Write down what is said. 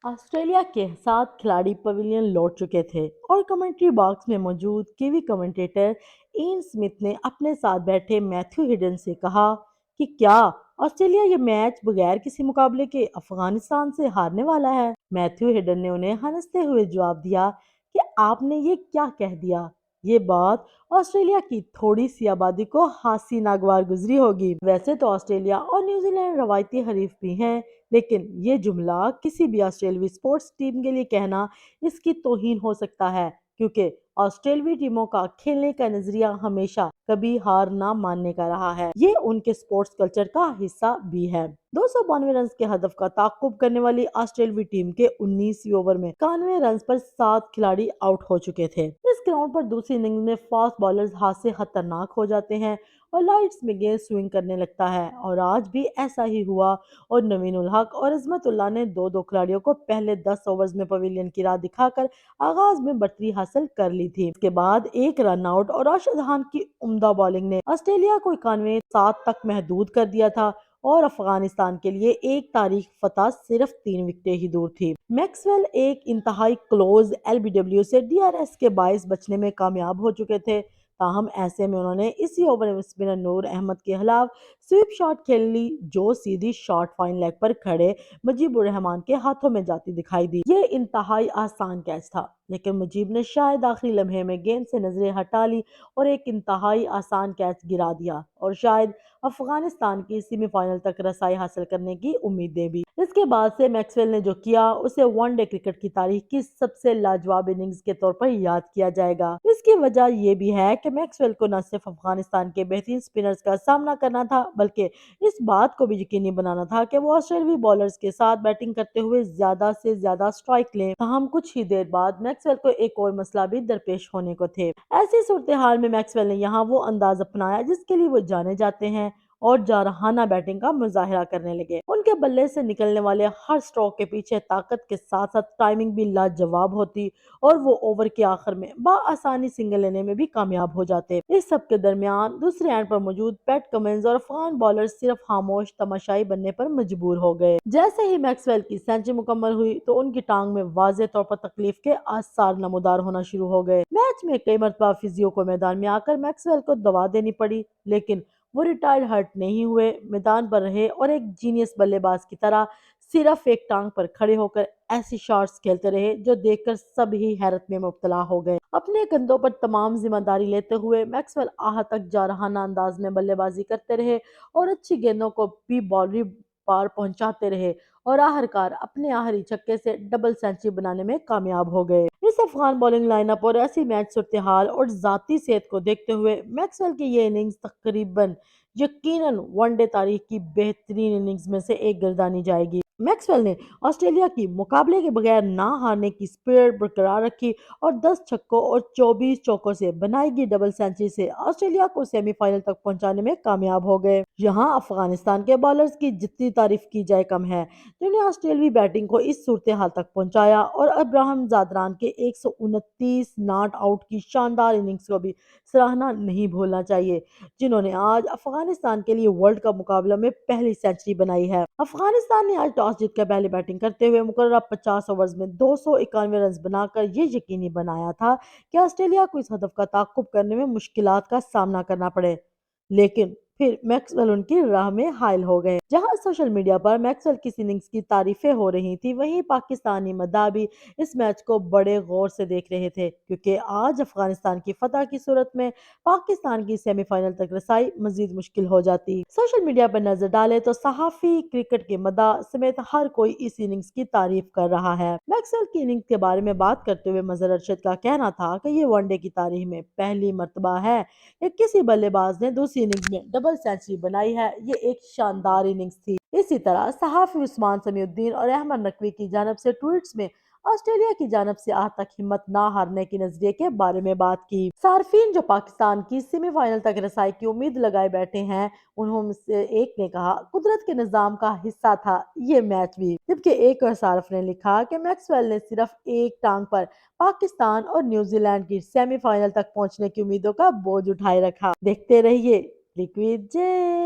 Australia के 7 खिलाड़ी pavilion लौट चुके थे और कमेंट्री बॉक्स में मौजूद कीवी कमेंटेटर इयन स्मिथ ने अपने साथ बैठे मैथ्यू हिडन से कहा कि क्या ऑस्ट्रेलिया ये मैच बगैर किसी मुकाबले के अफगानिस्तान से हारने वाला है। मैथ्यू हिडन ने उन्हें हंसते हुए जवाब दिया कि आपने ये क्या कह दिया। ये बात ऑस्ट्रेलिया की थोड़ी सी आबादी को हासी नागवार गुजरी होगी। वैसे तो ऑस्ट्रेलिया और न्यूजीलैंड रवायती हरीफ भी हैं, लेकिन ये जुमला किसी भी ऑस्ट्रेलवी स्पोर्ट्स टीम के लिए कहना इसकी तौहीन हो सकता है, क्योंकि ऑस्ट्रेलवी टीमों का खेलने का नजरिया हमेशा कभी हार ना मानने का रहा है। ये उनके स्पोर्ट्स कल्चर का हिस्सा भी है। 292 रन के हदफ का ताकुब करने वाली ऑस्ट्रेलवी टीम के 19वीं ओवर में 91 रन पर 7 खिलाड़ी आउट हो चुके थे। इस ग्राउंड पर दूसरी इनिंग्स में फास्ट बॉलर्स हाथ से खतरनाक हो जाते हैं और लाइट्स में गेंद स्विंग करने लगता है, और आज भी ऐसा ही हुआ। और नवीन उल हक और इस्मतुल्लाह ने दो दो खिलाड़ियों को पहले 10 ओवर्स में पवेलियन की राह दिखाकर आगाज में बढ़तरी हासिल कर ली थी। इसके बाद एक रन आउट और राशिद खान की उम्दा बॉलिंग ने ऑस्ट्रेलिया को 91 तक महदूद कर दिया था और अफगानिस्तान के लिए एक तारीख फतह सिर्फ 3 विकेटें ही दूर थी। मैक्सवेल एक इंतहाई क्लोज एलबीडब्ल्यू से डीआरएस के 22 बचने में कामयाब हो चुके थे। ताहम ऐसे में उन्होंने इसी ओवर में स्पिनर नूर अहमद के खिलाफ स्वीप शॉट खेल ली, जो सीधी शॉर्ट फाइन लेग पर खड़े मुजीबुर रहमान के हाथों में जाती दिखाई दी। ये इंतहाई आसान कैच था, लेकिन मुजीब ने शायद आखिरी लम्हे में गेंद से नजरें हटा ली और एक इंतहाई आसान कैच गिरा दिया, और शायद अफगानिस्तान की सेमीफाइनल तक रसाई हासिल करने की उम्मीदें भी। इसके बाद से मैक्सवेल ने जो किया उसे वनडे क्रिकेट की तारीख की सबसे लाजवाब इनिंग्स के तौर पर याद किया जाएगा। इसकी वजह यह भी है कि मैक्सवेल को न सिर्फ अफगानिस्तान के बेहतरीन स्पिनर्स का सामना करना था, बल्कि इस बात को भी यकीनी बनाना था कि वो ऑस्ट्रेलियाई बॉलर्स के साथ बैटिंग करते हुए ज्यादा से ज्यादा स्ट्राइक लें। हम कुछ ही देर बाद मैक्सवेल को एक और मसला भी दरपेश होने को थे। ऐसी सूरत हाल में मैक्सवेल ने यहाँ वो अंदाज अपनाया जिसके लिए वो जाने जाते हैं और जारहाना बैटिंग का मुजाहिरा करने लगे। उनके बल्ले से निकलने वाले हर स्ट्रोक के पीछे ताकत के साथ साथ टाइमिंग भी लाजवाब होती और वो ओवर के आखिर में बआसानी सिंगल लेने में भी कामयाब हो जाते। इस सब के दरमियान दूसरे एंड पर मौजूद पैट कमिंस और अफगान बॉलर सिर्फ खामोश तमाशाई बनने पर मजबूर हो गए। जैसे ही मैक्सवेल की सेंचुरी मुकम्मल हुई तो उनकी टांग में वाज़ेह तौर पर तकलीफ के आसार नमूदार होना शुरू हो गए। मैच में कई मरतबा फिजियो को मैदान में आकर मैक्सवेल को दवा देनी पड़ी, लेकिन वो रिटायर्ड हर्ट नहीं हुए, मैदान पर रहे और एक जीनियस बल्लेबाज की तरह सिर्फ एक टांग पर खड़े होकर ऐसी शॉट्स खेलते रहे जो देखकर सब ही हैरत में मुब्तला हो गए। अपने कंधों पर तमाम जिम्मेदारी लेते हुए मैक्सवेल आह तक जारहाना अंदाज में बल्लेबाजी करते रहे और अच्छी गेंदों को भी बाउंड्री पार पहुंचाते रहे, और आखिरकार अपने आखिरी छक्के से डबल सेंचुरी बनाने में कामयाब हो गए। इस अफगान बॉलिंग लाइनअप और ऐसी मैच सूरत हाल और जाती सेहत को देखते हुए मैक्सवेल की ये इनिंग्स तकरीबन यकीनन वनडे तारीख की बेहतरीन इनिंग्स में से एक गर्दानी जाएगी। मैक्सवेल ने ऑस्ट्रेलिया की मुकाबले के बगैर ना हारने की स्पिरिट बरकरार रखी और 10 छक्कों और 24 चौकों से बनाई गई डबल सेंचुरी से ऑस्ट्रेलिया को सेमीफाइनल तक पहुंचाने में कामयाब हो गए। यहाँ अफगानिस्तान के बॉलर्स की जितनी तारीफ की जाए कम है, जिन्हें ऑस्ट्रेलियाई बैटिंग को इस सूरत हाल तक पहुंचाया, और अब्राहम जादरान के 129 नॉट आउट की शानदार इनिंग्स को भी सराहना नहीं भूलना चाहिए, जिन्होंने आज अफगानिस्तान के लिए वर्ल्ड कप मुकाबला में पहली सेंचुरी बनाई है। अफगानिस्तान ने आज टॉस जीतकर पहले बैटिंग करते हुए मुकर्रर 50 ओवर्स में 291 रन बनाकर ये यकीनी बनाया था कि ऑस्ट्रेलिया को इस हदफ का ताकुब करने में मुश्किलात का सामना करना पड़े, लेकिन फिर मैक्सवेल उनकी राह में हायल हो गए। जहां सोशल मीडिया पर मैक्सवेल की इनिंग्स की तारीफें हो रही थी, वहीं पाकिस्तानी मद्दाह भी इस मैच को बड़े गौर से देख रहे थे, क्योंकि आज अफगानिस्तान की फतह की सूरत में पाकिस्तान की सेमीफाइनल तक रसाई मजीद मुश्किल हो जाती। सोशल मीडिया पर नजर डाले तो सहाफी, क्रिकेट के मद्दाह समेत हर कोई इस इनिंग्स की तारीफ कर रहा है। मैक्सवेल की इनिंग्स के बारे में बात करते हुए मजहर अरशद का कहना था कि ये वनडे की तारीख में पहली मर्तबा है कि किसी बल्लेबाज ने दूसरी इनिंग्स में डबल सेंचुरी बनाई है। ये एक शानदार इनिंग्स थी। इसी तरह सहाफी उस्मान समीउद्दीन और अहमद नकवी की जानब से ट्वीट्स में ऑस्ट्रेलिया की जानब से आज तक हिम्मत ना हारने के नजरिए के बारे में बात की। सार्फिन जो पाकिस्तान की सेमीफाइनल तक रसाई की उम्मीद लगाए बैठे हैं, उन्होंने से एक ने कहा कुदरत के निजाम का हिस्सा था ये मैच भी, जबकि एक और सार्फ ने लिखा कि मैक्सवेल ने सिर्फ एक टांग पर पाकिस्तान और न्यूजीलैंड की सेमीफाइनल तक पहुंचने की उम्मीदों का बोझ उठाए रखा। देखते रहिए लिक्विड जे।